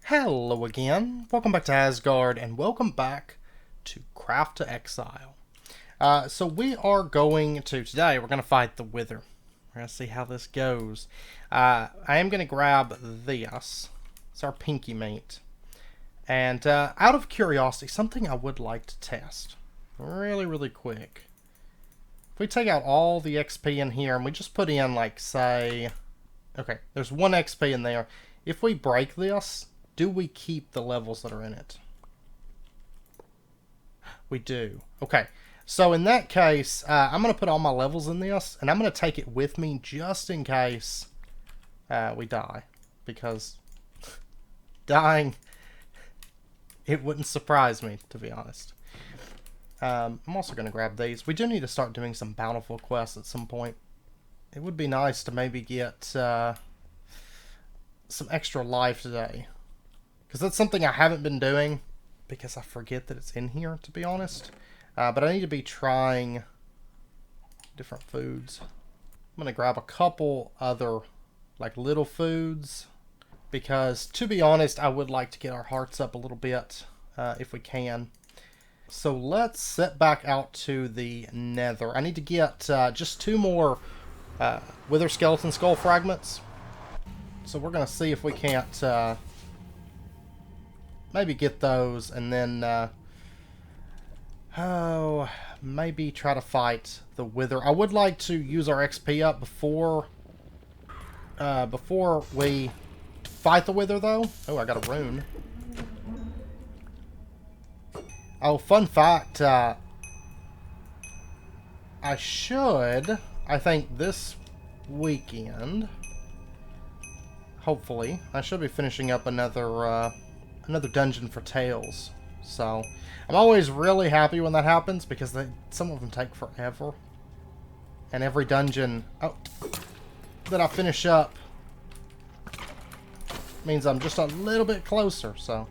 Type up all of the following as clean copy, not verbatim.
Hello again, welcome back to Asgard, and welcome back to Craft to Exile. So we are going to, today we're going to fight the Wither. We're going to see how this goes. I am going to grab this. It's our pinky meat. And out of curiosity, something I would like to test. Really quick. If we take out all the XP in here and we just put in, like, say... Okay, there's 1 XP in there. If we break this... do we keep the levels that are in it? We do. Okay. So in that case, I'm going to put all my levels in this, and I'm going to take it with me just in case we die. Because dying, it wouldn't surprise me, to be honest. I'm also going to grab these. We do need to start doing some bountiful quests at some point. It would be nice to maybe get some extra life today. Because that's something I haven't been doing, because I forget that it's in here, to be honest. But I need to be trying different foods. I'm going to grab a couple other, like, little foods. Because, to be honest, I would like to get our hearts up a little bit, if we can. So let's set back out to the nether. I need to get just 2 more wither skeleton skull fragments. So we're going to see if we can't... maybe get those, and then, maybe try to fight the Wither. I would like to use our XP up before we fight the Wither, though. Oh, I got a rune. Oh, fun fact, I think this weekend, hopefully, I should be finishing up another dungeon for Tales. So I'm always really happy when that happens, because some of them take forever, and every dungeon that I finish up means I'm just a little bit closer. So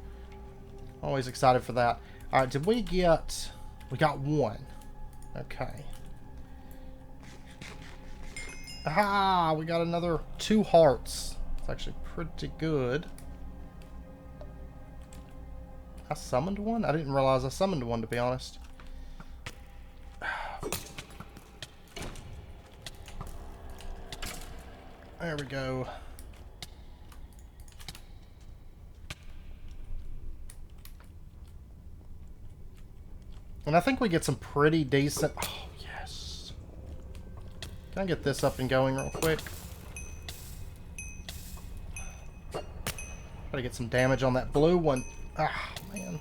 always excited for that. All right, did we got 1? Okay. Ah, we got another 2 hearts. It's actually pretty good. I summoned one? I didn't realize I summoned one, to be honest. There we go. And I think we get some pretty decent... Oh, yes. Can I get this up and going real quick? Gotta get some damage on that blue one. Ah, man.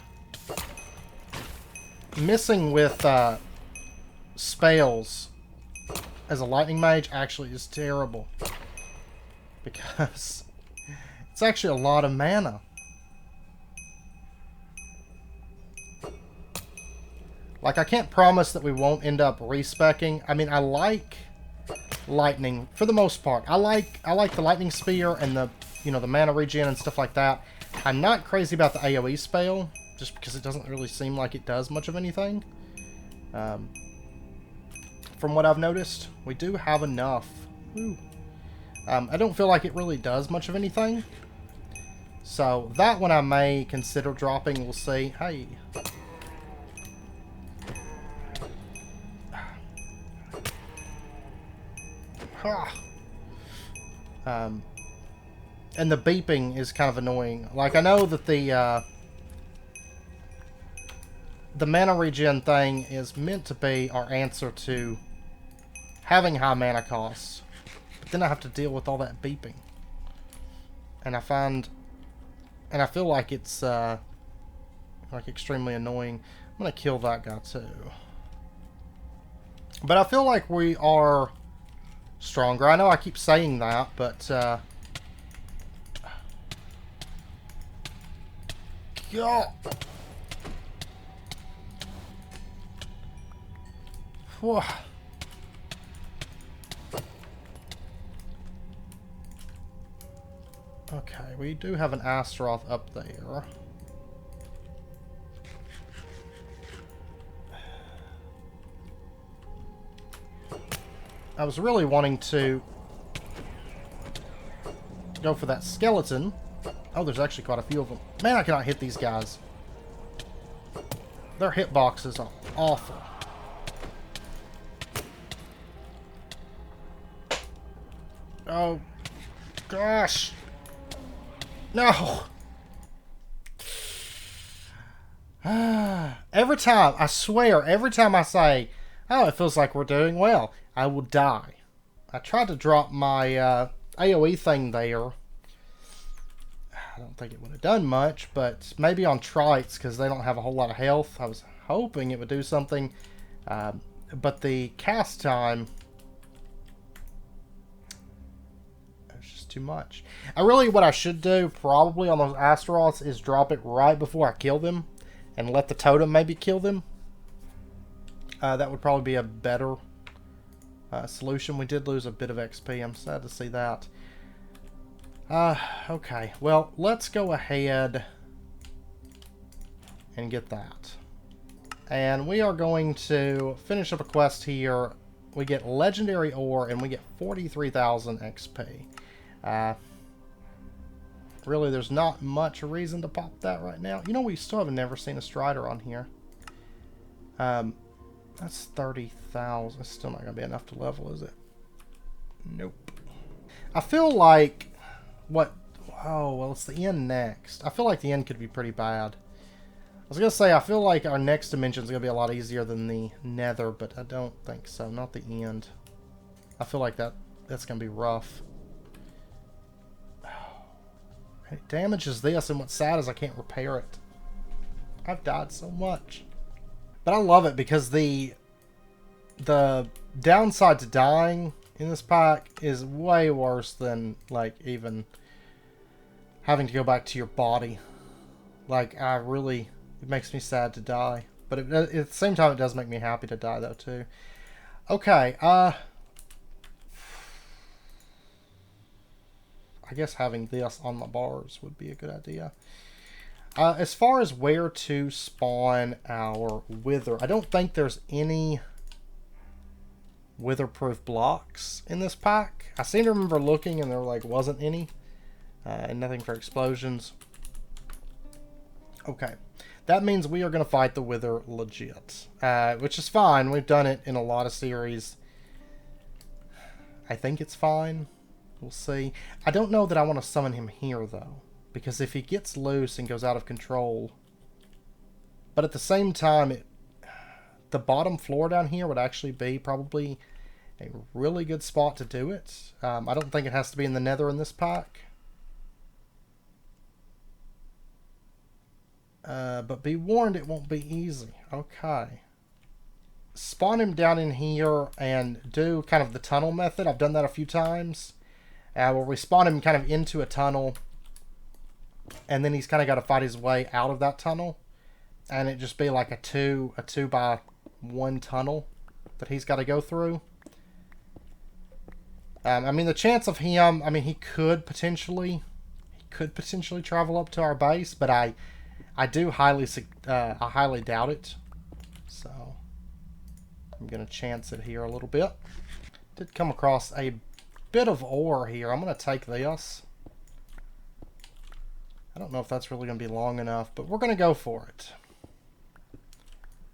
Missing with spells as a lightning mage actually is terrible. Because it's actually a lot of mana. Like, I can't promise that we won't end up respecking. I mean, I like lightning for the most part. I like the lightning spear and the, the mana regen and stuff like that. I'm not crazy about the AoE spell, just because it doesn't really seem like it does much of anything. From what I've noticed, we do have enough. I don't feel like it really does much of anything. So that one I may consider dropping. We'll see. Hey. And the beeping is kind of annoying. Like, I know that the mana regen thing is meant to be our answer to having high mana costs. But then I have to deal with all that beeping. And I feel like it's like extremely annoying. I'm gonna kill that guy too. But I feel like we are stronger. I know I keep saying that, but yeah. Whew. Okay, we do have an Astaroth up there. I was really wanting to go for that skeleton, Oh, there's actually quite a few of them. Man, I cannot hit these guys. Their hitboxes are awful. Oh, gosh. No. Every time, I swear, every time I say, oh, it feels like we're doing well, I will die. I tried to drop my AoE thing there. I don't think it would have done much, but maybe on Trites, because they don't have a whole lot of health. I was hoping it would do something. But the cast time, it's just too much. What I should do, probably on those Astaroths, is drop it right before I kill them, and let the totem maybe kill them. That would probably be a better solution. We did lose a bit of XP. I'm sad to see that. Okay. Well, let's go ahead and get that. And we are going to finish up a quest here. We get legendary ore and we get 43,000 XP. Really, there's not much reason to pop that right now. You know, we still have never seen a Strider on here. That's 30,000. It's still not going to be enough to level, is it? Nope. I feel like... What? Oh, well, it's the end next. I feel like the end could be pretty bad. I was going to say, I feel like our next dimension is going to be a lot easier than the nether, but I don't think so. Not the end. I feel like that's going to be rough. It damages this, and what's sad is I can't repair it. I've died so much. But I love it because the downside to dying in this pack is way worse than, like, even having to go back to your body. Like, it makes me sad to die. But at the same time, it does make me happy to die, though, too. Okay, I guess having this on the bars would be a good idea. As far as where to spawn our wither, I don't think there's any wither-proof blocks in this pack. I seem to remember looking and there wasn't any. And nothing for explosions. Okay. That means we are going to fight the wither legit. Which is fine. We've done it in a lot of series. I think it's fine. We'll see. I don't know that I want to summon him here, though. Because if he gets loose and goes out of control... But at the same time, the bottom floor down here would actually be probably a really good spot to do it. I don't think it has to be in the nether in this pack. But be warned, it won't be easy. Okay. Spawn him down in here and do kind of the tunnel method. I've done that a few times. Where we spawn him kind of into a tunnel. And then he's kind of got to fight his way out of that tunnel. And it just be like a 2 by 1 tunnel that he's got to go through. I mean, the chance of him, I mean, he could potentially travel up to our base, but I highly doubt it. So I'm going to chance it here a little bit. Did come across a bit of ore here. I'm going to take this. I don't know if that's really going to be long enough, but we're going to go for it.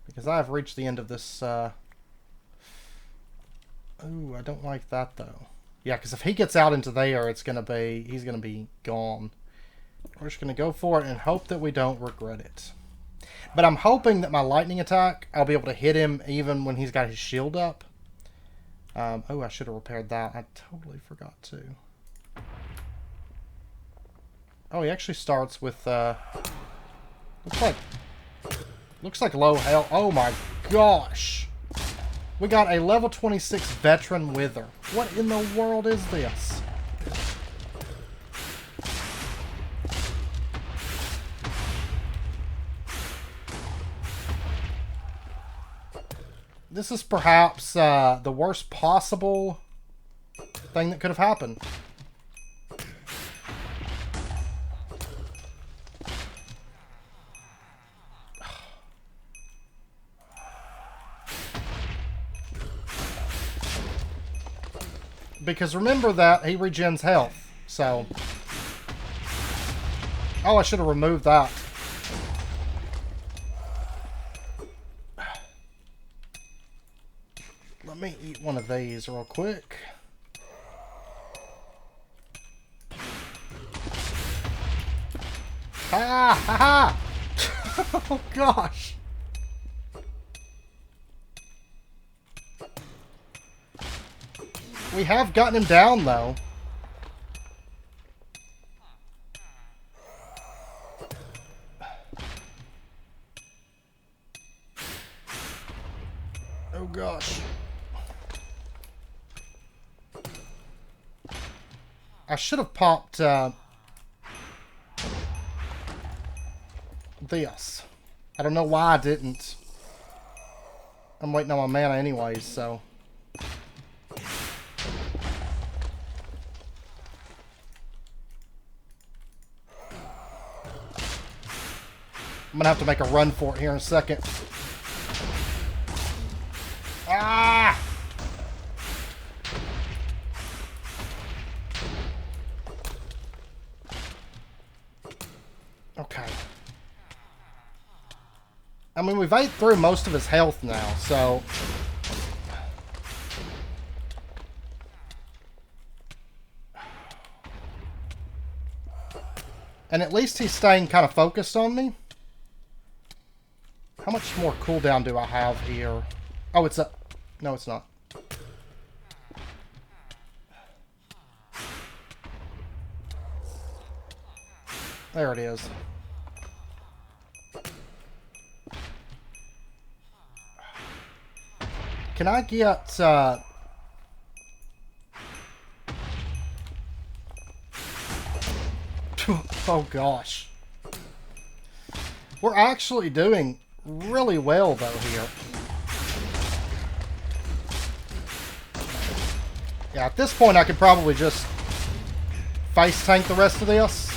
Because I have reached the end of this... Ooh, I don't like that, though. Yeah, because if he gets out into there, he's going to be gone. We're just going to go for it and hope that we don't regret it. But I'm hoping that my lightning attack, I'll be able to hit him even when he's got his shield up. Oh, I should have repaired that. I totally forgot to. Oh, he actually starts with, looks like low health. Oh my gosh. We got a level 26 veteran wither. What in the world is this? This is perhaps the worst possible thing that could have happened. Because remember that he regens health, so... Oh, I should have removed that. Let me eat one of these real quick. Ha ha ha! Oh gosh! We have gotten him down though. Oh gosh. I should have popped this. I don't know why I didn't. I'm waiting on my mana anyways, so. I'm gonna have to make a run for it here in a second. Ah! Okay. I mean, we've ate through most of his health now, so... And at least he's staying kind of focused on me. How much more cooldown do I have here? Oh, it's a... No, it's not. There it is. Can I get... Oh, gosh. We're actually doing really well, though, here. Yeah, at this point, I could probably just face tank the rest of this.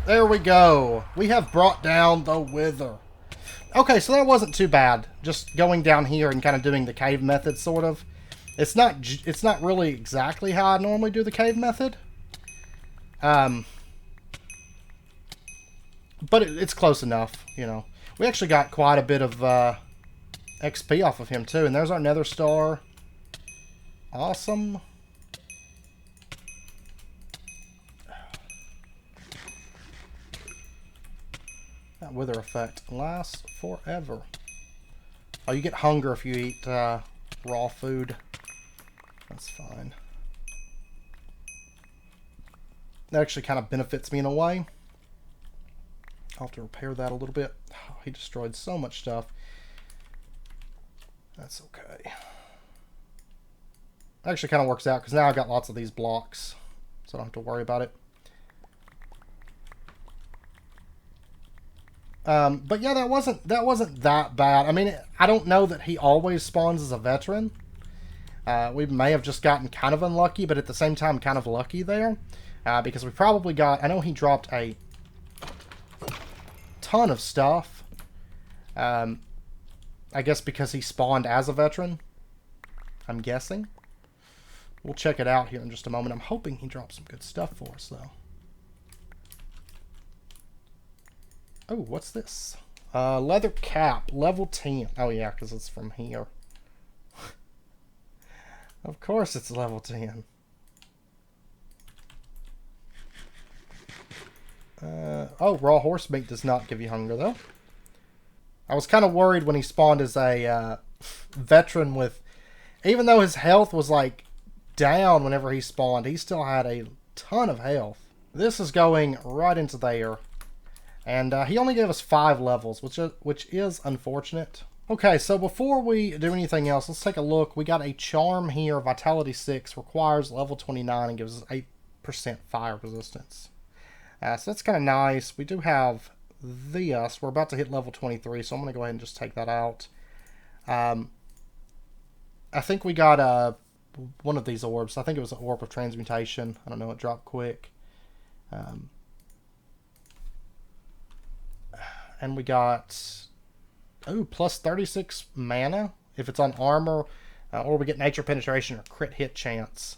There we go. We have brought down the Wither. Okay, so that wasn't too bad. Just going down here and kind of doing the cave method, sort of. It's not really exactly how I normally do the cave method. But it's close enough, you know. We actually got quite a bit of XP off of him, too. And there's our nether star. Awesome. That wither effect lasts forever. Oh, you get hunger if you eat raw food. That's fine. That actually kind of benefits me in a way. I'll have to repair that a little bit. Oh, he destroyed so much stuff. That's okay. Actually kind of works out because now I've got lots of these blocks, so I don't have to worry about it. But yeah, that wasn't that bad. I mean, I don't know that he always spawns as a veteran. We may have just gotten kind of unlucky, but at the same time kind of lucky there. Because we probably got... I know he dropped a ton of stuff. I guess because he spawned as a veteran. I'm guessing. We'll check it out here in just a moment. I'm hoping he drops some good stuff for us, though. Oh, what's this? Leather cap, level 10. Oh, yeah, because it's from here. Of course it's level 10. Oh, raw horse meat does not give you hunger, though. I was kind of worried when he spawned as a veteran with... Even though his health was, like, down whenever he spawned, he still had a ton of health. This is going right into there. And he only gave us 5 levels, which is unfortunate. Okay, so before we do anything else, let's take a look. We got a charm here, Vitality 6, requires level 29 and gives us 8% fire resistance. So that's kind of nice. We do have this. We're about to hit level 23, so I'm going to go ahead and just take that out. I think we got one of these orbs. I think it was an orb of transmutation. I don't know, it dropped quick. And we got, oh, plus 36 mana if it's on armor, or we get nature penetration or crit hit chance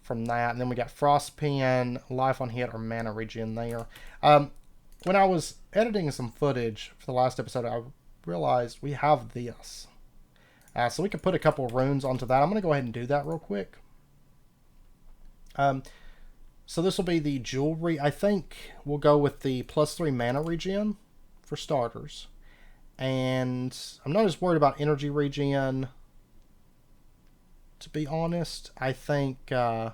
from that. And then we got Frost Pen, Life on Hit, or Mana Regen there. When I was editing some footage for the last episode, I realized we have this. So we could put a couple of runes onto that. I'm going to go ahead and do that real quick. So this will be the jewelry. I think we'll go with the +3 mana regen for starters. And I'm not as worried about energy regen, to be honest. I think the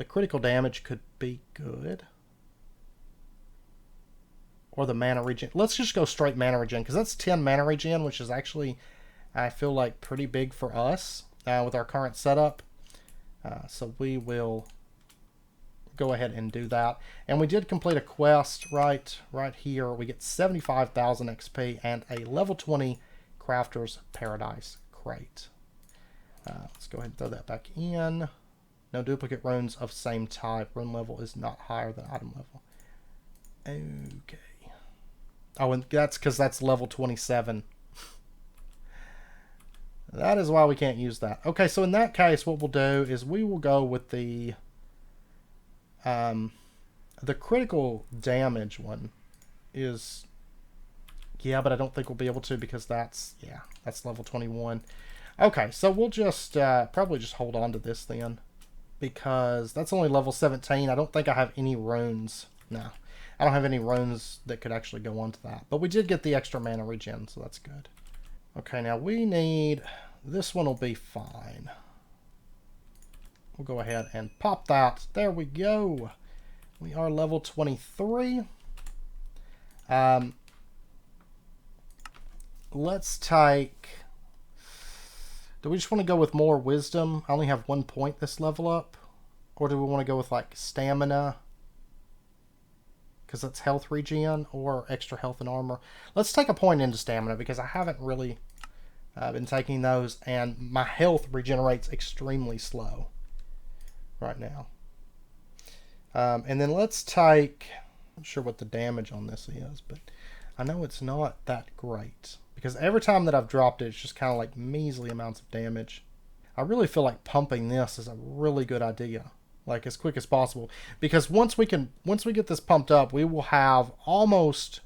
critical damage could be good. Or the mana regen. Let's just go straight mana regen, because that's 10 mana regen, which is actually, I feel like, pretty big for us with our current setup. So we will go ahead and do that. And we did complete a quest right here. We get 75,000 XP and a level 20 Crafter's Paradise crate. Let's go ahead and throw that back in. No duplicate runes of same type. Rune level is not higher than item level. Okay. Oh, and that's because that's level 27. That is why we can't use that. Okay, so in that case, what we'll do is we will go with the critical damage one is, yeah, but I don't think we'll be able to because that's level 21. Okay, so we'll just probably just hold on to this then, because that's only level 17. I don't think I have any runes. No, I don't have any runes that could actually go onto that. But we did get the extra mana regen, so that's good. Okay, now we need, this one will be fine. We'll go ahead and pop that. There we go. We are level 23. Let's take, do we just want to go with more wisdom? I only have 1 point this level up. Or do we want to go with like stamina? Because that's health regen, or extra health and armor. Let's take a point into stamina, because I haven't really been taking those, and my health regenerates extremely slow right now. And then let's take, I'm not sure what the damage on this is, but I know it's not that great, because every time that I've dropped it, it's just kind of like measly amounts of damage. I really feel like pumping this is a really good idea, like as quick as possible, because once we get this pumped up, we will have almost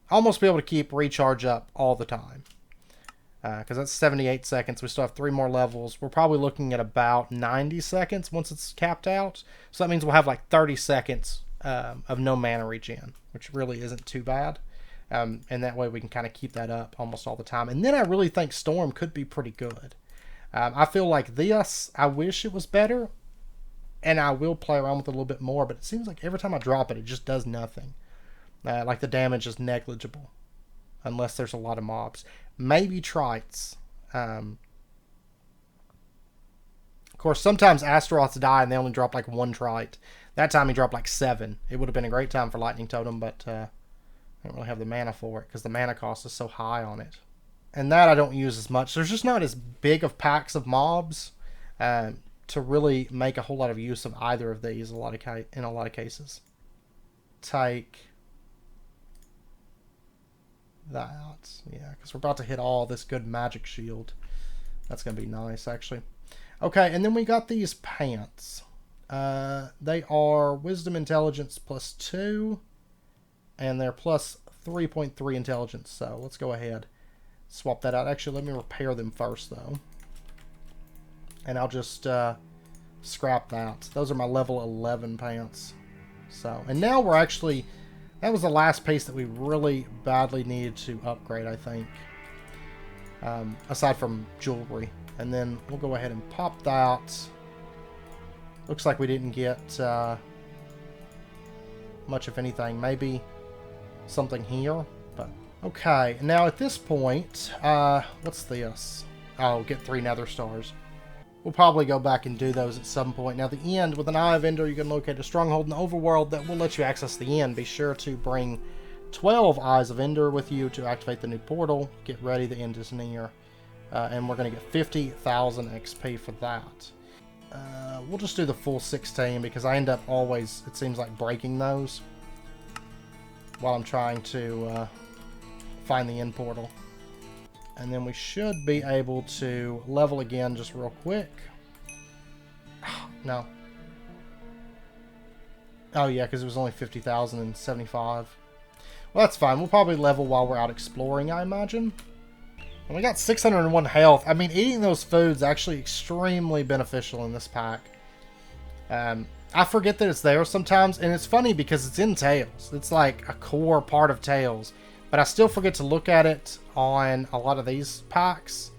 be able to keep recharge up all the time. Because that's 78 seconds. We still have 3 more levels. We're probably looking at about 90 seconds once it's capped out. So that means we'll have like 30 seconds of no mana regen, which really isn't too bad. And that way we can kind of keep that up almost all the time. And then I really think Storm could be pretty good. I feel like this, I wish it was better. And I will play around with it a little bit more. But it seems like every time I drop it, it just does nothing. Like the damage is negligible. Unless there's a lot of mobs. Maybe Trites. Of course, sometimes Astaroths die and they only drop like 1 Trite. That time he dropped like 7. It would have been a great time for Lightning Totem, but I don't really have the mana for it because the mana cost is so high on it. And that I don't use as much. There's just not as big of packs of mobs to really make a whole lot of use of either of these in a lot of cases. Take that, yeah, because we're about to hit all this good magic shield. That's gonna be nice, actually. Okay, and then we got these pants. They are wisdom intelligence +2, and they're plus 3.3 intelligence. So let's go ahead, swap that out. Actually, let me repair them first though, and I'll just scrap that. Those are my level 11 pants. So, and now we're actually, that was the last piece that we really badly needed to upgrade, I think. Aside from jewelry. And then we'll go ahead and pop that. Looks like we didn't get much of anything. Maybe something here. But okay, now at this point, what's this? Oh, get 3 nether stars. We'll probably go back and do those at some point. Now, the end, with an Eye of Ender, you can locate a stronghold in the overworld that will let you access the end. Be sure to bring 12 Eyes of Ender with you to activate the new portal. Get ready, the end is near. And we're going to get 50,000 XP for that. We'll just do the full 16 because I end up always, it seems like, breaking those while I'm trying to find the end portal. And then we should be able to level again just real quick. No. Oh, yeah, because it was only 50,075. Well, that's fine. We'll probably level while we're out exploring, I imagine. And we got 601 health. I mean, eating those foods actually extremely beneficial in this pack. I forget that it's there sometimes, and it's funny because it's in Tales. It's like a core part of Tales. But I still forget to look at it on a lot of these packs.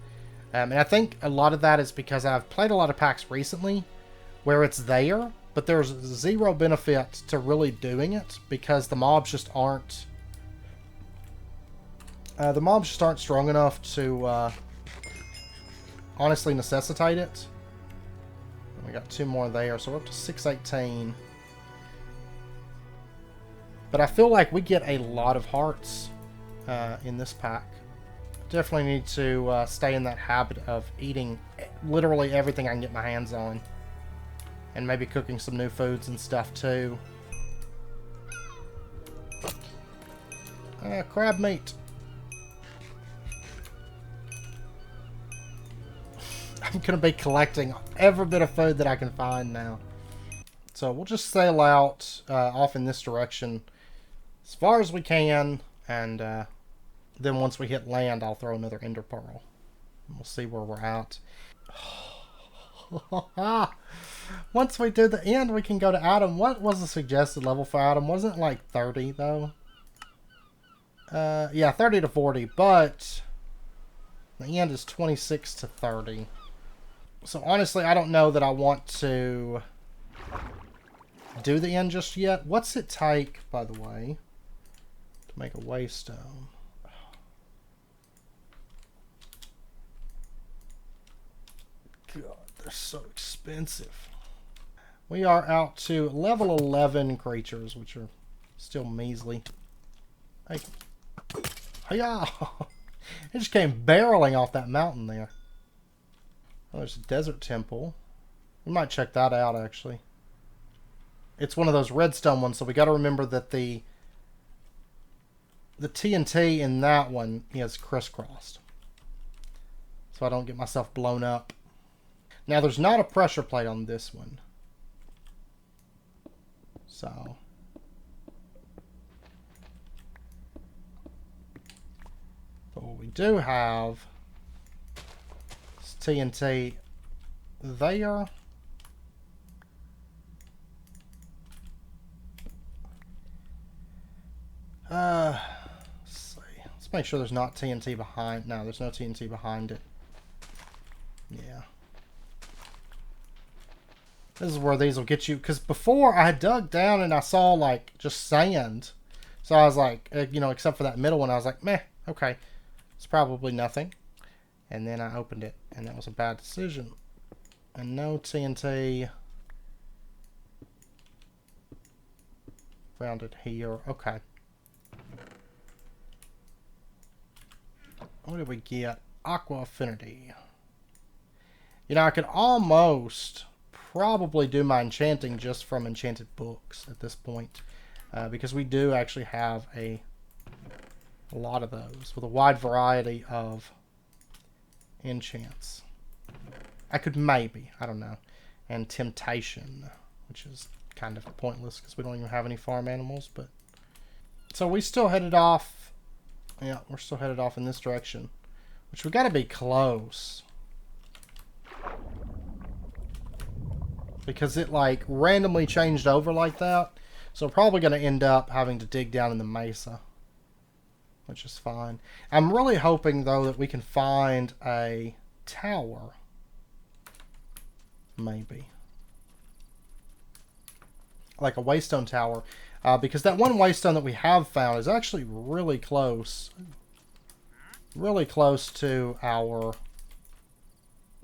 And I think a lot of that is because I've played a lot of packs recently where it's there, but there's zero benefit to really doing it because the mobs just aren't... strong enough to honestly necessitate it. And we got 2 more there, so we're up to 618. But I feel like we get a lot of hearts in this pack. Definitely need to stay in that habit of eating literally everything I can get my hands on. And maybe cooking some new foods and stuff too. Crab meat. I'm going to be collecting every bit of food that I can find now. So we'll just sail out off in this direction as far as we can. And then once we hit land, I'll throw another ender pearl. And we'll see where we're at. Once we do the end, we can go to Adam. What was the suggested level for Adam? Wasn't it like 30 though? Yeah, 30 to 40. But the end is 26 to 30. So honestly, I don't know that I want to do the end just yet. What's it take, by the way, to make a waystone? God, they're so expensive. We are out to level 11 creatures, which are still measly. Hey. Hiya! It just came barreling off that mountain there. Oh, there's a desert temple. We might check that out, actually. It's one of those redstone ones, so we got to remember that the TNT in that one is crisscrossed. So I don't get myself blown up. Now, there's not a pressure plate on this one. So... but what we do have is TNT there. Let's see. Let's make sure there's not TNT behind. No, there's no TNT behind it. Yeah. This is where these will get you. Because before I dug down and I saw like just sand. So I was like, you know, except for that middle one, I was like, meh, okay. It's probably nothing. And then I opened it, and that was a bad decision. And no TNT. Found it here. Okay. What did we get? Aqua Affinity. You know, I could almost probably do my enchanting just from enchanted books at this point. Because we do actually have a lot of those with a wide variety of enchants. I could maybe, I don't know. And Temptation, which is kind of pointless because we don't even have any farm animals. But so we still headed off. Yeah, we're still headed off in this direction, which we got to be close because it like randomly changed over like that. So we're probably going to end up having to dig down in the mesa, which is fine. I'm really hoping, though, that we can find a tower. Maybe. Like a waystone tower. Because that one waystone that we have found is actually really close. Really close to our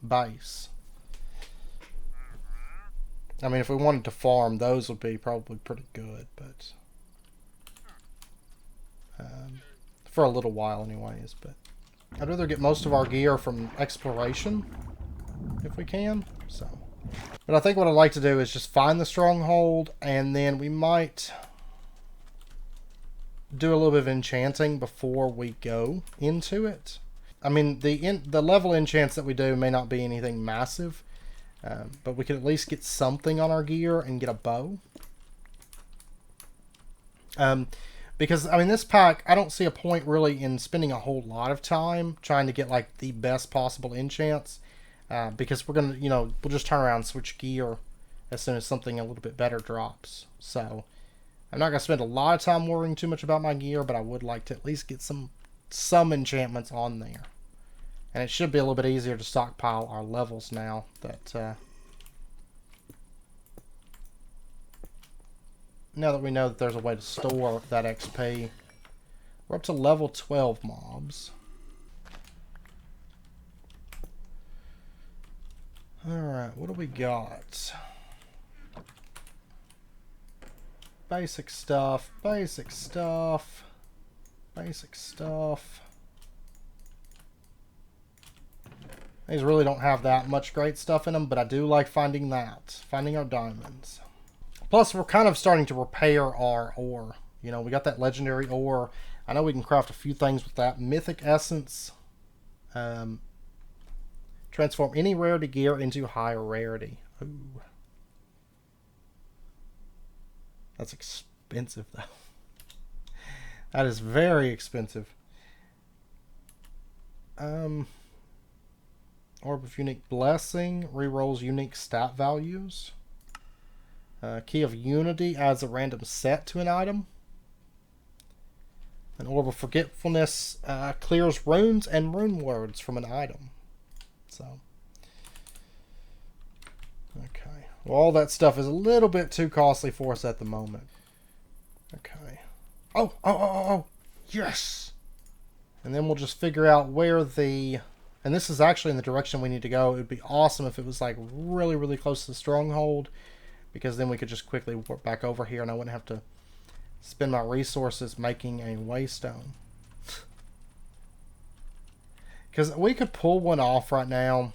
base. I mean, if we wanted to farm, those would be probably pretty good, but... for a little while anyways, but I'd rather get most of our gear from exploration if we can. So, but I think what I'd like to do is just find the stronghold, and then we might do a little bit of enchanting before we go into it. I mean, the level enchants that we do may not be anything massive, But we could at least get something on our gear and get a bow. Because, I mean, this pack, I don't see a point really in spending a whole lot of time trying to get, like, the best possible enchants. Because we're going to, we'll just turn around and switch gear as soon as something a little bit better drops. So, I'm not going to spend a lot of time worrying too much about my gear, but I would like to at least get some enchantments on there. And it should be a little bit easier to stockpile our levels now that we know that there's a way to store that XP. We're up to level 12 mobs. Alright, what do we got? Basic stuff, basic stuff, basic stuff. These really don't have that much great stuff in them, but I do like finding that. Finding our diamonds. Plus, we're kind of starting to repair our ore. We got that legendary ore. I know we can craft a few things with that. Mythic essence. Transform any rarity gear into higher rarity. Ooh. That's expensive, though. That is very expensive. Orb of Unique Blessing rerolls unique stat values. Key of Unity adds a random set to an item. An Orb of Forgetfulness clears runes and rune words from an item. So, okay. Well, all that stuff is a little bit too costly for us at the moment. Okay. Oh! Yes! And then we'll just figure out where the... And this is actually in the direction we need to go. It would be awesome if it was like really, really close to the Stronghold. Because then we could just quickly warp back over here and I wouldn't have to spend my resources making a waystone. Because we could pull one off right now.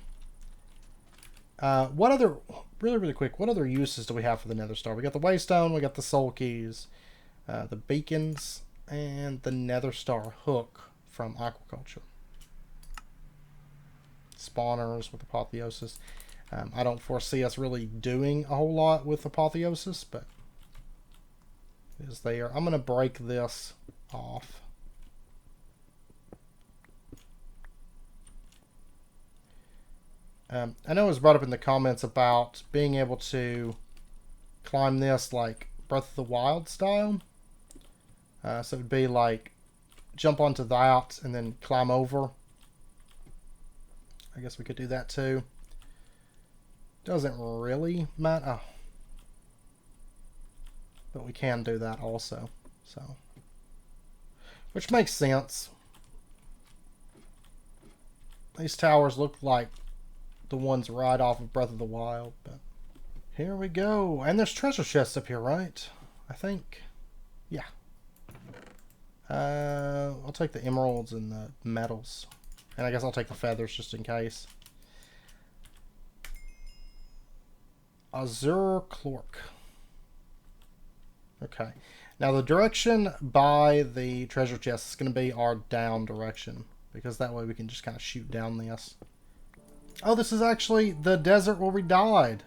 What other... Really, really quick. What other uses do we have for the Nether Star? We got the waystone. We got the soul keys. The beacons. And the Nether Star hook from aquaculture. Spawners with apotheosis. I don't foresee us really doing a whole lot with apotheosis, but it is there. I'm going to break this off. I know it was brought up in the comments about being able to climb this like Breath of the Wild style. So it would be like jump onto that and then climb over. I guess we could do that too. Doesn't really matter. Oh. But we can do that also. So, which makes sense. These towers look like the ones right off of Breath of the Wild, but here we go. And there's treasure chests up here, right? I think. Yeah. I'll take the emeralds and the metals. And I guess I'll take the feathers just in case. Azure Cloak. Okay. Now the direction by the treasure chest is going to be our down direction. Because that way we can just kind of shoot down this. Oh, this is actually the desert where we died.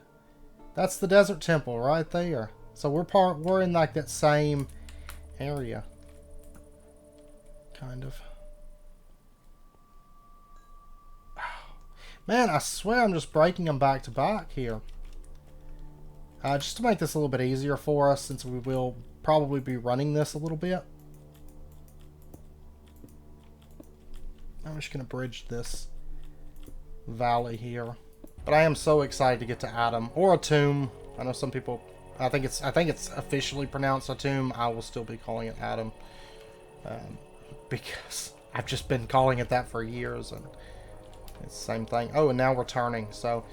That's the desert temple right there. So we're in like that same area. Kind of. Man, I swear I'm just breaking them back to back here. Just to make this a little bit easier for us, since we will probably be running this a little bit. I'm just going to bridge this valley here. But I am so excited to get to Adam, or a tomb. I know some people... I think it's officially pronounced a tomb. I will still be calling it Adam. Because I've just been calling it that for years, and it's the same thing. Oh, and now we're turning, so...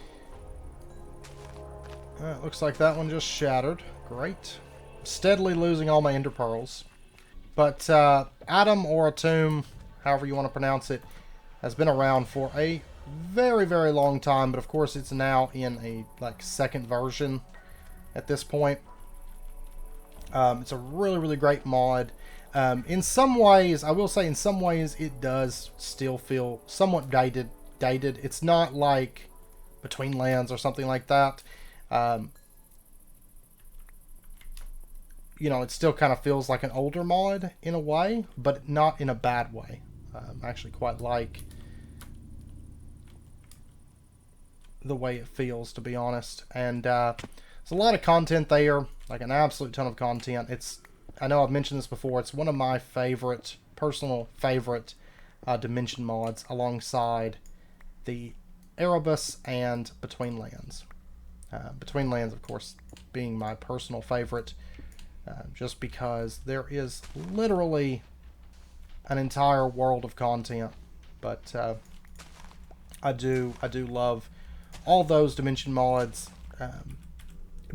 it looks like that one just shattered. Great. Steadily losing all my ender pearls. But Adam or a tomb, however you want to pronounce it, has been around for a very, very long time. But of course, it's now in a second version at this point. It's a really, really great mod. In some ways, I will say, in some ways, it does still feel somewhat dated. It's not like Between Lands or something like that. You know, it still kind of feels like an older mod in a way, but not in a bad way. I actually quite like the way it feels, to be honest. And there's a lot of content there, like an absolute ton of content. I know I've mentioned this before, it's one of my favorite, personal favorite Dimension mods alongside the Erebus and Between Lands. Between Lands, of course, being my personal favorite. Just because there is literally an entire world of content, but I do love all those Dimension mods.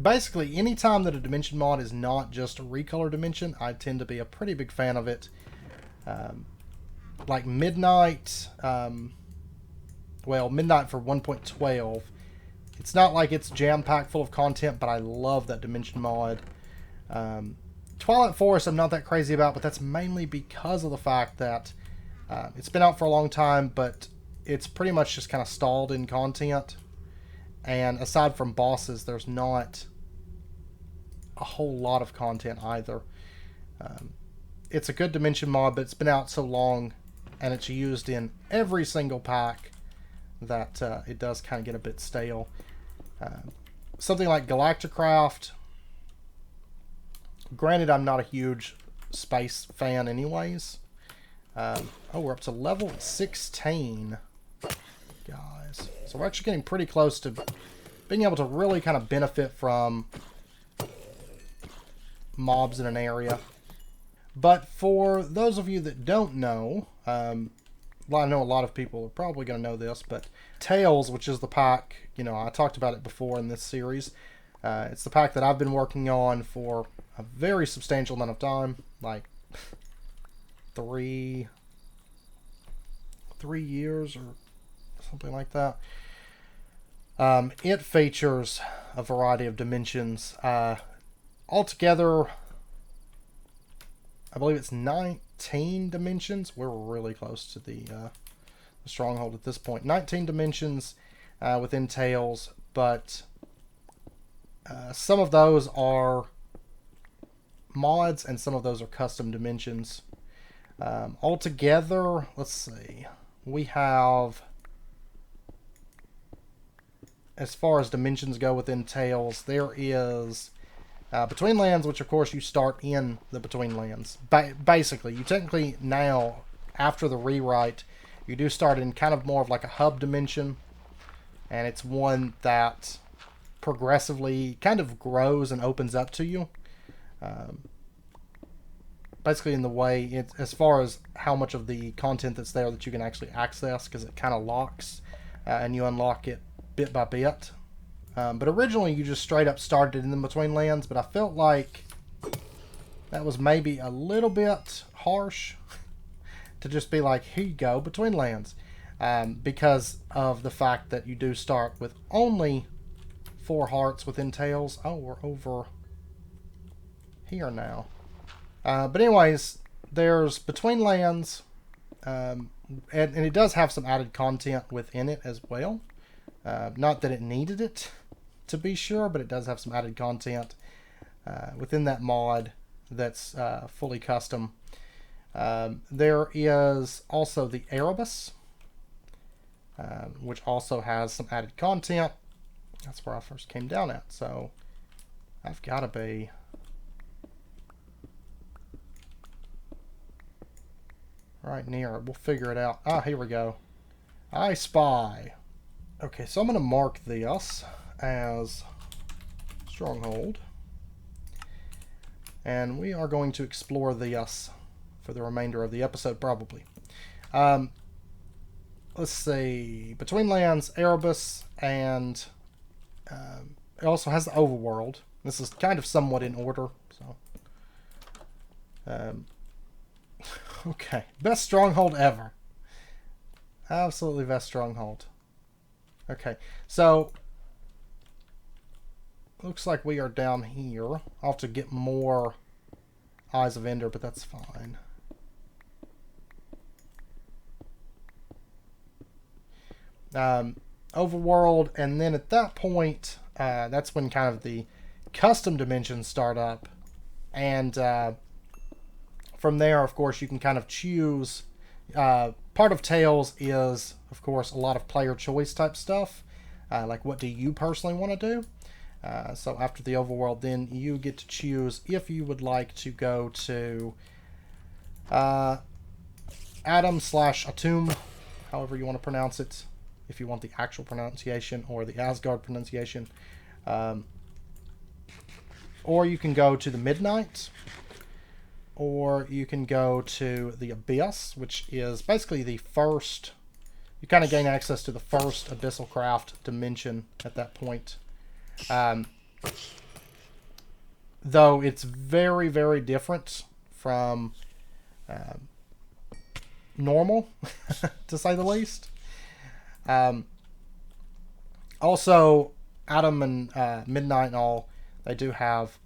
Basically, anytime that a Dimension mod is not just a recolor Dimension, I tend to be a pretty big fan of it. Like Midnight, well, Midnight for 1.12. It's not like it's jam-packed full of content, but I love that Dimension mod. Twilight Forest I'm not that crazy about, but that's mainly because of the fact that it's been out for a long time, but it's pretty much just kind of stalled in content. And aside from bosses, there's not a whole lot of content either. It's a good Dimension mod, but it's been out so long, and it's used in every single pack that it does kind of get a bit stale. Something like Galacticraft, granted, I'm not a huge space fan anyways. Oh, we're up to level 16, guys. So we're actually getting pretty close to being able to really kind of benefit from mobs in an area. But for those of you that don't know, well, I know a lot of people are probably going to know this, but Tails, which is the pack, you know, I talked about it before in this series. It's the pack that I've been working on for a very substantial amount of time, like three years or something like that. It features a variety of dimensions. Altogether, I believe it's 19 dimensions. We're really close to the Stronghold at this point. 19 dimensions within Tails, but some of those are mods and some of those are custom dimensions. Altogether, let's see, we have, as far as dimensions go within Tails, there is Between Lands, which of course you start in the Between Lands. Basically, you technically now, after the rewrite, you do start in kind of more of like a hub dimension, and it's one that progressively kind of grows and opens up to you. Basically in the way, as far as how much of the content that's there that you can actually access, because it kind of locks, and you unlock it bit by bit. But originally you just straight up started in the Between Lands, but I felt like that was maybe a little bit harsh to just be like, here you go, Between Lands. Because of the fact that you do start with only 4 hearts within Tails. Oh, we're over here now. But anyways, there's Between Lands, and it does have some added content within it as well. Not that it needed it, to be sure, but it does have some added content within that mod that's fully custom. There is also the Erebus, which also has some added content. That's where I first came down at, so I've got to be right near it. We'll figure it out. Ah, here we go. I spy. Okay, so I'm going to mark this as Stronghold. And we are going to explore this for the remainder of the episode, probably. Let's see. Between Lands, Erebus, and it also has the overworld. This is kind of somewhat in order. So, okay. Best Stronghold ever. Absolutely best Stronghold. Okay, so looks like we are down here. I'll have to get more Eyes of Ender, but that's fine. overworld, and then at that point, that's when kind of the custom dimensions start up. And from there, of course, you can kind of choose. Part of Tales is, of course, a lot of player choice type stuff. Like, what do you personally want to do? So after the overworld, then you get to choose if you would like to go to Adam/Atum, however you want to pronounce it, if you want the actual pronunciation or the Asgard pronunciation. Or you can go to the Midnight, or you can go to the Abyss, which is basically the first. You kind of gain access to the first Abyssal Craft dimension at that point. Though it's very, very different from normal, to say the least. Also, Adam and Midnight and all, they do have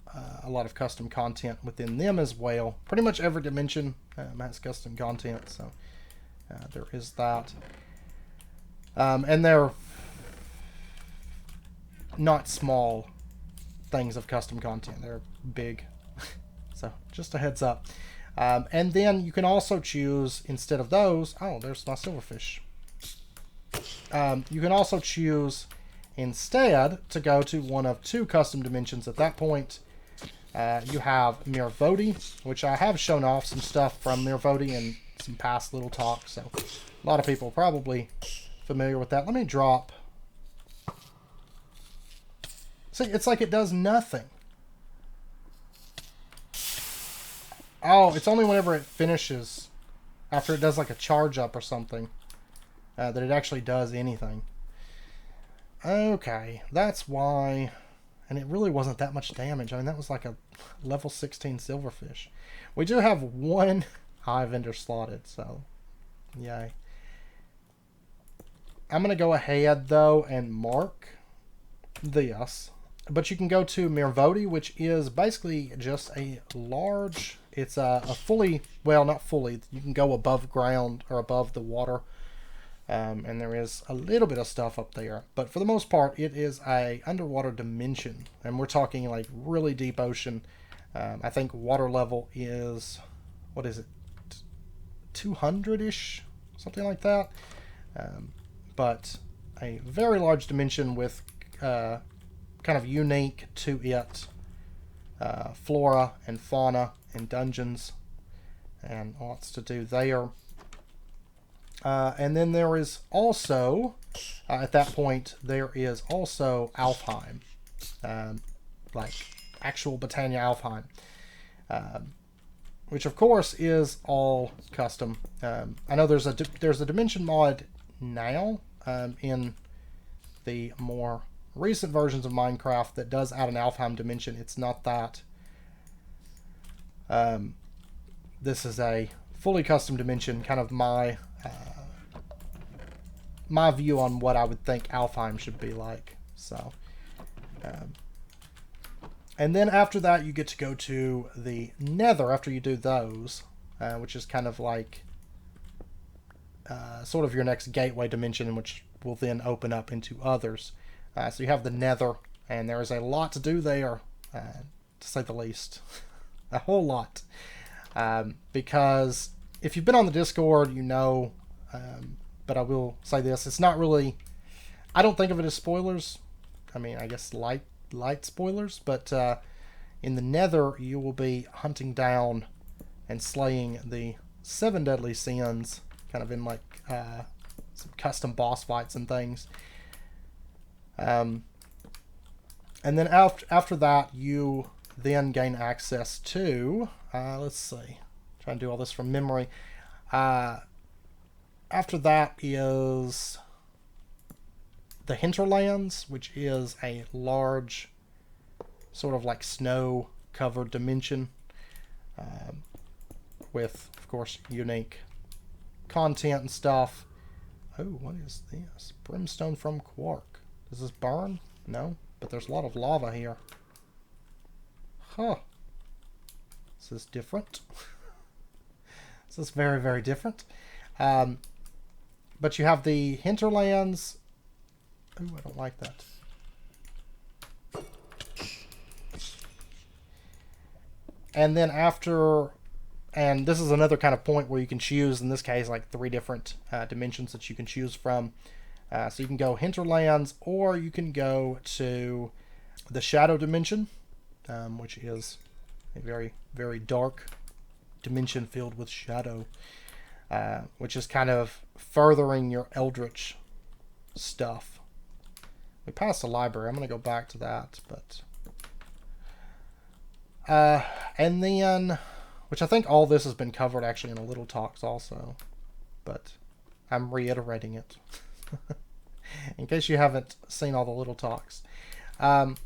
a lot of custom content within them as well. Pretty much every dimension has custom content, so there is that. And they're not small things of custom content. They're big. So, just a heads up. And then you can also choose, instead of those... Oh, there's my silverfish. You can also choose, instead, to go to one of two custom dimensions at that point. You have Mirvodi, which I have shown off some stuff from Mirvodi in some past little talks. So, a lot of people are probably familiar with that. Let me drop... See, it's like it does nothing. Oh, it's only whenever it finishes, after it does like a charge up or something, that it actually does anything. Okay, that's why. And it really wasn't that much damage. I mean, that was like a level 16 silverfish. We do have one high vendor slotted, so yay. I'm going to go ahead, though, and mark this. But you can go to Mirvodi, which is basically just a large... It's a fully... Well, not fully. You can go above ground or above the water. And there is a little bit of stuff up there. But for the most part, it is a underwater dimension. And we're talking like really deep ocean. I think water level is... What is it? 200-ish? Something like that. But a very large dimension with... kind of unique to it flora and fauna and dungeons and lots to do there. And then there is also, at that point, there is also Alfheim, like actual Britannia Alfheim, which of course is all custom. I know there's a dimension mod now in the more recent versions of Minecraft that does add an Alfheim dimension. It's not that. This is a fully custom dimension, kind of my view on what I would think Alfheim should be like. So, and then after that, you get to go to the Nether after you do those, which is kind of like sort of your next gateway dimension, which will then open up into others. So you have the Nether, and there is a lot to do there, to say the least. A whole lot. Because if you've been on the Discord, you know, but I will say this, it's not really... I don't think of it as spoilers. I mean, I guess light spoilers, but in the Nether, you will be hunting down and slaying the 7 deadly sins, kind of in like some custom boss fights and things. And then after that, you then gain access to, let's see, trying to do all this from memory. After that is the Hinterlands, which is a large, sort of like snow-covered dimension, with, of course, unique content and stuff. Oh, what is this? Brimstone from Quark. Does this burn? No, but there's a lot of lava here. Huh. This is different. This is very, very different. But you have the Hinterlands, Ooh, I don't like that. And then after, and this is another kind of point where you can choose, in this case, like 3 different dimensions that you can choose from. So you can go Hinterlands, or you can go to the Shadow Dimension, which is a very, very dark dimension filled with shadow, which is kind of furthering your Eldritch stuff. We passed the library. I'm going to go back to that, but... and then, which I think all this has been covered actually in a Little Talks also, but I'm reiterating it in case you haven't seen all the Little Talks. And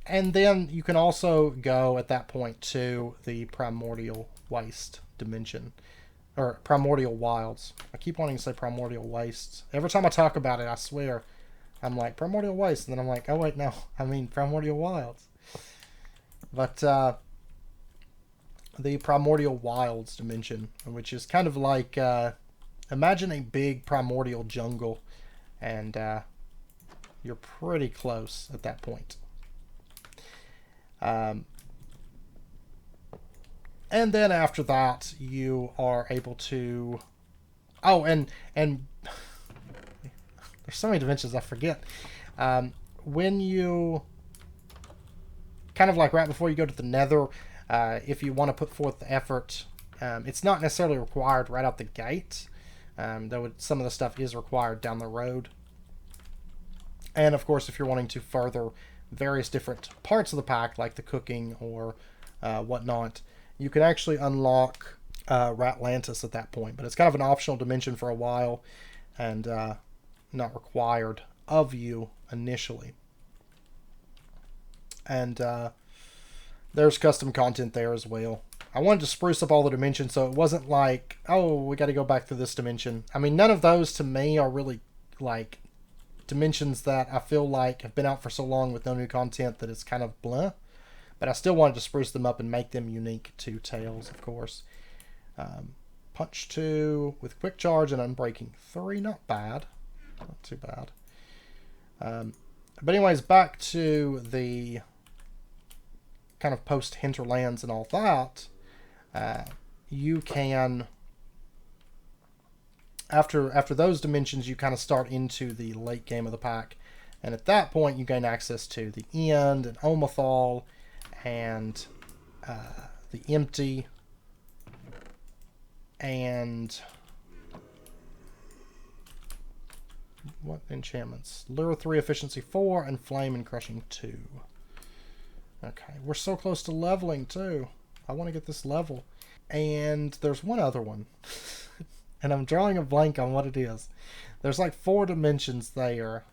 then you can also go at that point to the Primordial Waste dimension, or Primordial Wilds. I keep wanting to say Primordial Wastes. Every time I talk about it, I swear, I'm like, Primordial Waste, and then I'm like, oh wait, no, I mean Primordial Wilds. But the Primordial Wilds dimension, which is kind of like, imagine a big primordial jungle, and you're pretty close at that point. And then after that, you are able to... Oh, and there's so many dimensions I forget. When you... Kind of like right before you go to the nether, if you want to put forth the effort, it's not necessarily required right out the gate, though some of the stuff is required down the road. And of course, if you're wanting to further various different parts of the pack, like the cooking or whatnot, you can actually unlock Ratlantis at that point. But it's kind of an optional dimension for a while, and not required of you initially. And there's custom content there as well. I wanted to spruce up all the dimensions so it wasn't like, oh, we got to go back through this dimension. I mean, none of those to me are really like dimensions that I feel like have been out for so long with no new content that it's kind of blah. But I still wanted to spruce them up and make them unique to Tales, of course. Punch 2 with Quick Charge and Unbreaking 3. Not bad. Not too bad. But anyways, back to the kind of post Hinterlands and all that. You can, after those dimensions, you kind of start into the late game of the pack, and at that point you gain access to the End and Omathal and the Empty and what enchantments? Lure 3, Efficiency 4, and Flame and Crushing 2. Okay, we're so close to leveling too. I want to get this level. And there's one other one. And I'm drawing a blank on what it is. There's like 4 dimensions there.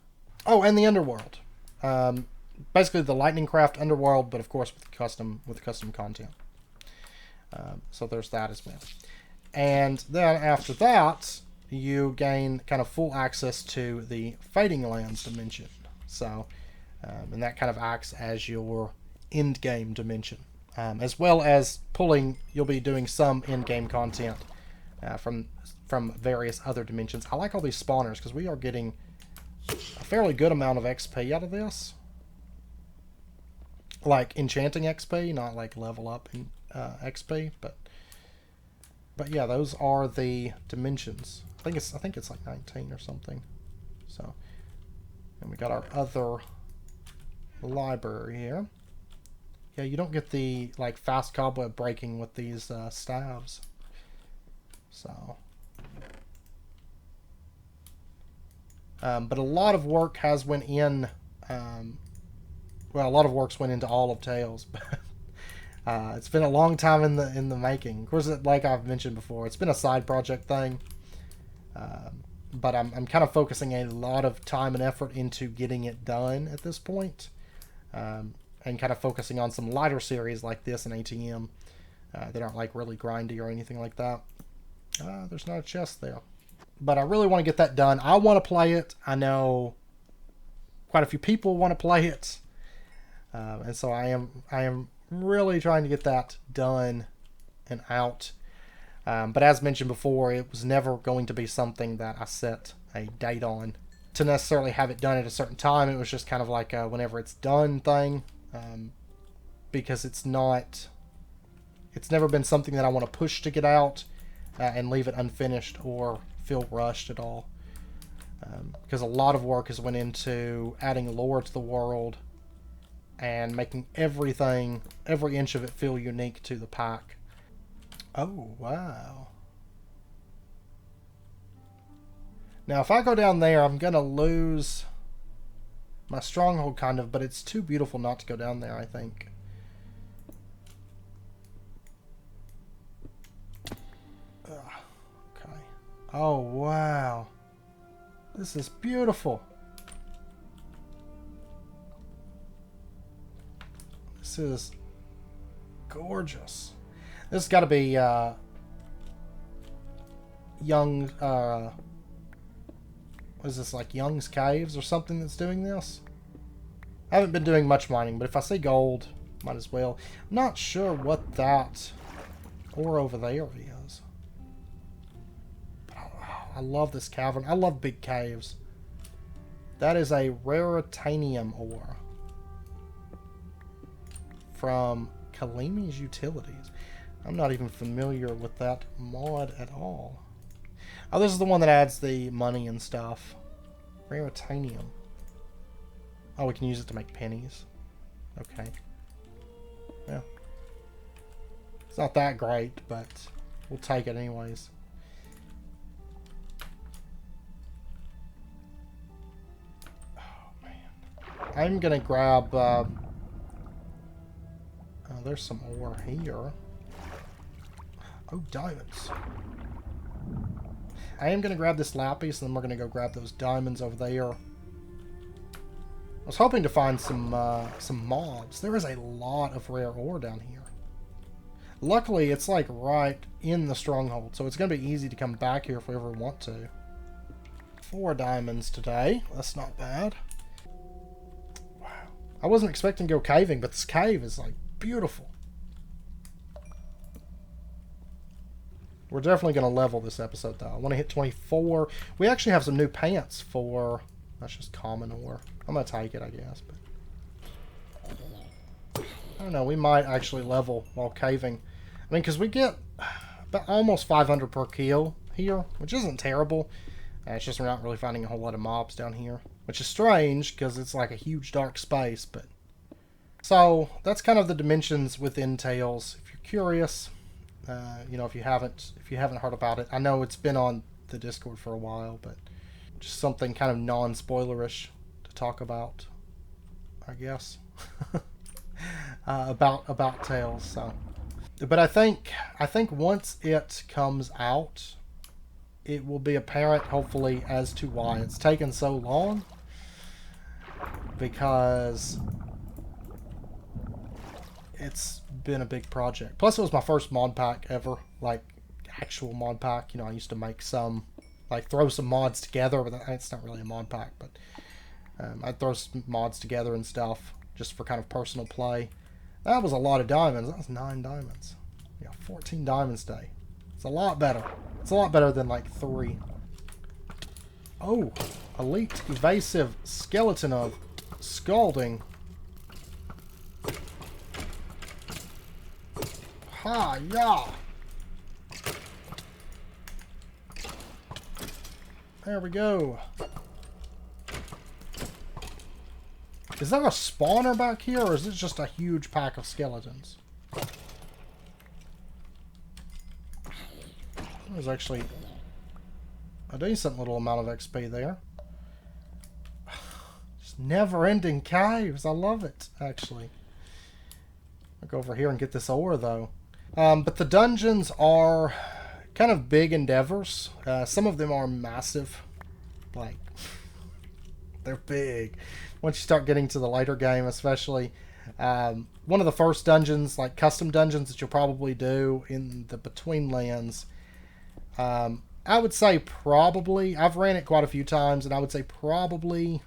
Oh, and the Underworld. Basically the Lightning Craft Underworld, but of course with custom content. So there's that as well. And then after that, you gain kind of full access to the Fading Lands dimension. So, and that kind of acts as your end game dimension. As well as you'll be doing some in-game content from various other dimensions. I like all these spawners because we are getting a fairly good amount of XP out of this. Like enchanting XP, not like level up in XP, but yeah, those are the dimensions. I think it's like 19 or something. So, and we got our other library here. Yeah, you don't get the like fast cobweb breaking with these staves. So, but a lot of work has went in. Well, a lot of work's went into all of Tales, but it's been a long time in the making. Of course, like I've mentioned before, it's been a side project thing. But I'm kind of focusing a lot of time and effort into getting it done at this point. And kind of focusing on some lighter series like this and ATM that aren't like really grindy or anything like that. There's not a chest there. But I really want to get that done. I want to play it. I know quite a few people want to play it. And so I am really trying to get that done and out. But as mentioned before, it was never going to be something that I set a date on. to necessarily have it done at a certain time. It was just kind of like a whenever it's done thing, because it's never been something that I want to push to get out and leave it unfinished or feel rushed at all. Because a lot of work has went into adding lore to the world and making everything, every inch of it, feel unique to the pack. Oh, wow. Now, if I go down there, I'm going to lose my stronghold, kind of, but it's too beautiful not to go down there, I think. Okay. Oh, wow. This is beautiful. This is gorgeous. This has got to be Young... what is this, like Young's Caves or something that's doing this? I haven't been doing much mining, but if I see gold, might as well. I'm not sure what that ore over there is. But I love this cavern. I love big caves. That is a raritanium ore from Kalimi's Utilities. I'm not even familiar with that mod at all. Oh, this is the one that adds the money and stuff. Raritanium. Oh, we can use it to make pennies. Okay. Yeah. It's not that great, but we'll take it anyways. Oh, man. I'm going to grab... oh, there's some ore here. Oh, diamonds. I am going to grab this lapis, and then we're going to go grab those diamonds over there. I was hoping to find some mobs. There is a lot of rare ore down here. Luckily, it's like right in the stronghold, so it's going to be easy to come back here if we ever want to. 4 diamonds today. That's not bad. Wow. I wasn't expecting to go caving, but this cave is like beautiful. We're definitely going to level this episode, though. I want to hit 24. We actually have some new pants for... That's just common ore. I'm going to take it, I guess. But I don't know. We might actually level while caving. I mean, because we get about almost 500 per kill here, which isn't terrible. It's just we're not really finding a whole lot of mobs down here. Which is strange, because it's like a huge dark space. But so, that's kind of the dimensions within Tales. If you're curious... you know, if you haven't heard about it, I know it's been on the Discord for a while, but just something kind of non-spoilerish to talk about, I guess, about Tales. So, but I think once it comes out, it will be apparent, hopefully, as to why it's taken so long, because it's been a big project. Plus, it was my first mod pack ever, like actual mod pack. You know, I used to make some, like throw some mods together, but it's not really a mod pack, but I'd throw some mods together and stuff just for kind of personal play. That was a lot of diamonds. That was 9 diamonds. Yeah, 14 diamonds today. It's a lot better. It's a lot better than like 3. Oh, elite evasive skeleton of scalding. Ha, yeah. There we go. Is there a spawner back here, or is it just a huge pack of skeletons? There's actually a decent little amount of XP there. Just never-ending caves. I love it, actually. I'll go over here and get this ore, though. But the dungeons are kind of big endeavors. Some of them are massive. Like, they're big. Once you start getting to the later game, especially. One of the first dungeons, like custom dungeons that you'll probably do in the Betweenlands, I would say probably, I've ran it quite a few times, and I would say probably,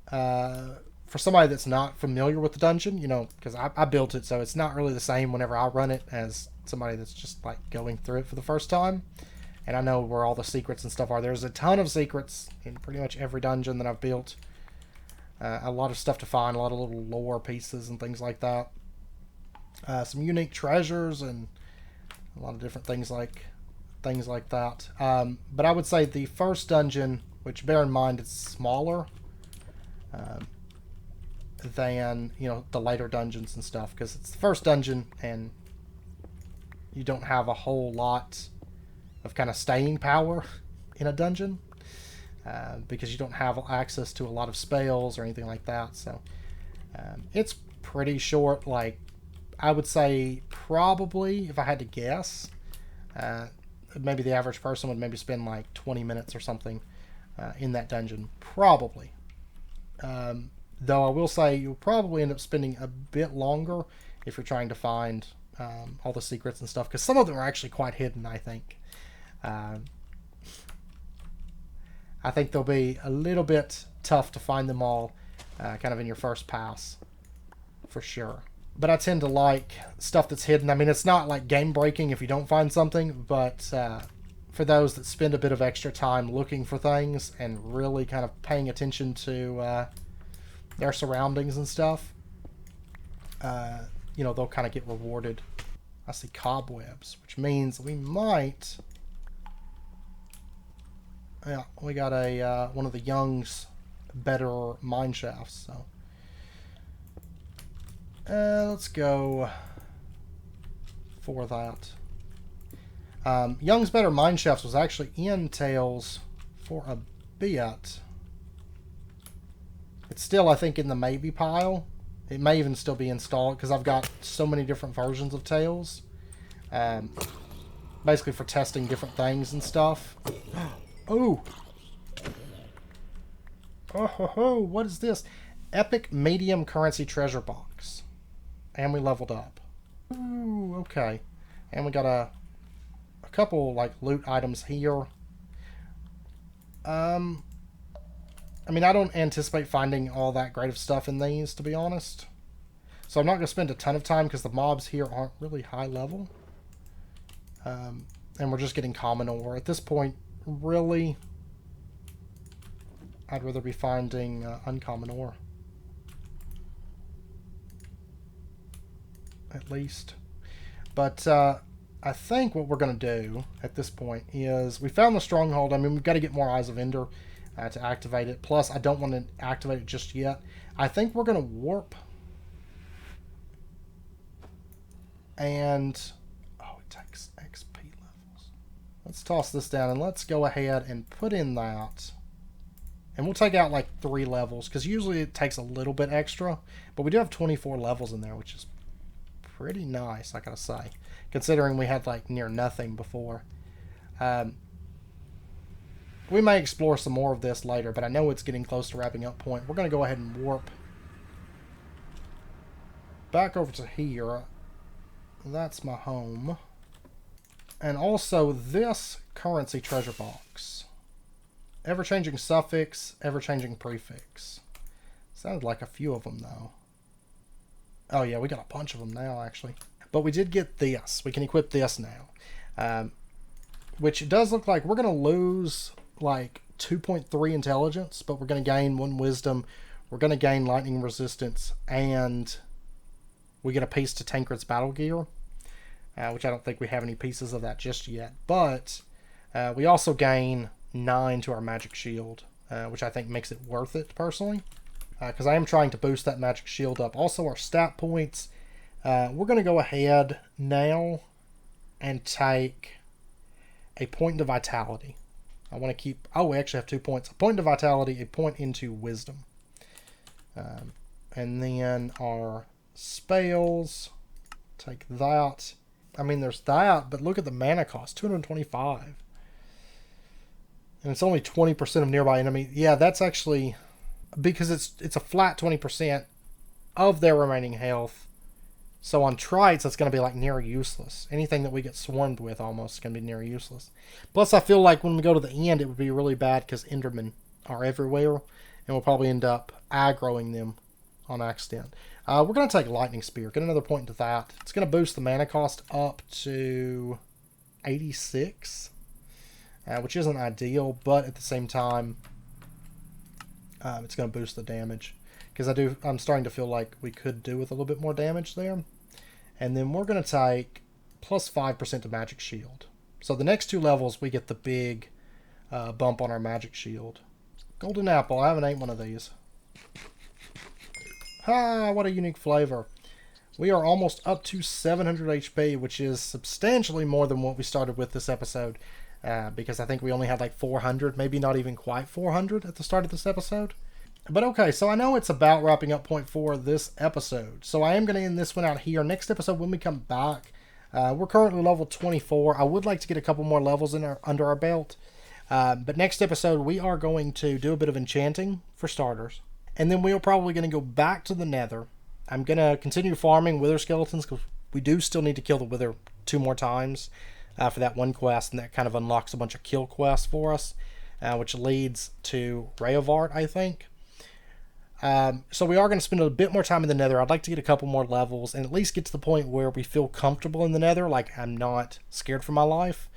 for somebody that's not familiar with the dungeon, you know, because I built it, so it's not really the same whenever I run it as somebody that's just like going through it for the first time. and I know where all the secrets and stuff are. There's a ton of secrets in pretty much every dungeon that I've built. A lot of stuff to find, a lot of little lore pieces and things like that. Some unique treasures and a lot of different things like that. But I would say the first dungeon, which bear in mind it's smaller than the later dungeons and stuff, because it's the first dungeon and you don't have a whole lot of kind of staying power in a dungeon. Because you don't have access to a lot of spells or anything like that. So it's pretty short. Like, I would say probably, if I had to guess, maybe the average person would maybe spend like 20 minutes or something in that dungeon. Probably. Though I will say you'll probably end up spending a bit longer if you're trying to find all the secrets and stuff. Because some of them are actually quite hidden, I think. I think they'll be a little bit tough to find them all kind of in your first pass, for sure. But I tend to like stuff that's hidden. I mean, it's not like game breaking if you don't find something, but for those that spend a bit of extra time looking for things and really kind of paying attention to their surroundings and stuff, they'll kind of get rewarded. I see cobwebs, which means we might... Yeah, we got a one of the Young's better mine shafts. So let's go for that. Young's better mine shafts was actually in Tales for a bit. It's still, I think, in the maybe pile. It may even still be installed because I've got so many different versions of Tales. Basically for testing different things and stuff. Oh! Oh ho ho! What is this? Epic medium currency treasure box. And we leveled up. Ooh, okay. And we got a couple like loot items here. I mean, I don't anticipate finding all that great of stuff in these, to be honest. So I'm not going to spend a ton of time because the mobs here aren't really high level. And we're just getting common ore. At this point, really, I'd rather be finding uncommon ore. At least. But I think what we're going to do at this point is we found the Stronghold. I mean, we've got to get more Eyes of Ender to activate it. Plus, I don't want to activate it just yet. I think we're going to warp. And... oh, it takes XP levels. Let's toss this down and let's go ahead and put in that. And we'll take out like 3 levels, because usually it takes a little bit extra. But we do have 24 levels in there, which is pretty nice, I gotta say. Considering we had like near nothing before. We may explore some more of this later, but I know it's getting close to wrapping up point. We're going to go ahead and warp back over to here. That's my home. And also this currency treasure box. Ever-changing suffix, ever-changing prefix. Sounded like a few of them, though. Oh, yeah, we got a bunch of them now, actually. But we did get this. We can equip this now. Which it does look like we're going to lose, like, 2.3 intelligence, but we're going to gain 1 wisdom. We're going to gain lightning resistance, and we get a piece to Tancred's battle gear, which I don't think we have any pieces of that just yet. But we also gain 9 to our magic shield, which I think makes it worth it, personally. Because I am trying to boost that magic shield up. Also, our stat points. We're going to go ahead now and take a point to vitality. I want to keep... oh, we actually have 2 points. A point to vitality, a point into wisdom. And then our spells. Take that. I mean, there's that, but look at the mana cost. 225. And it's only 20% of nearby enemy. Yeah, that's actually... because it's a flat 20% of their remaining health. So on trites, that's going to be like near useless. Anything that we get swarmed with almost is going to be near useless. Plus, I feel like when we go to the end, it would be really bad because Endermen are everywhere. And we'll probably end up aggroing them on accident. We're going to take Lightning Spear. Get another point into that. It's going to boost the mana cost up to 86. which isn't ideal, but at the same time, it's going to boost the damage. Because I'm starting to feel like we could do with a little bit more damage there. And then we're going to take plus 5% to magic shield. So the next 2 levels, we get the big bump on our magic shield. Golden apple. I haven't ate one of these. Ah, what a unique flavor. We are almost up to 700 HP, which is substantially more than what we started with this episode. Because I think we only had like 400, maybe not even quite 400 at the start of this episode. But okay, so I know it's about wrapping up point 4 of this episode. So I am going to end this one out here. Next episode, when we come back, we're currently level 24. I would like to get a couple more levels under our belt. But next episode, we are going to do a bit of enchanting, for starters. And then we're probably going to go back to the nether. I'm going to continue farming wither skeletons, because we do still need to kill the wither 2 more times for that one quest. And that kind of unlocks a bunch of kill quests for us, which leads to Ray of Art, I think. So we are going to spend a bit more time in the nether. I'd like to get a couple more levels and at least get to the point where we feel comfortable in the nether, like I'm not scared for my life,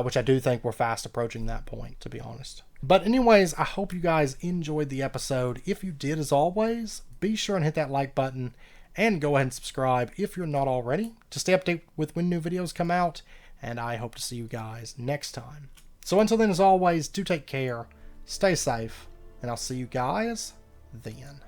which I do think we're fast approaching that point, to be honest. But anyways, I hope you guys enjoyed the episode. If you did, as always, be sure and hit that like button and go ahead and subscribe if you're not already to stay updated with when new videos come out, and I hope to see you guys next time. So until then, as always, do take care, stay safe, and I'll see you guys then.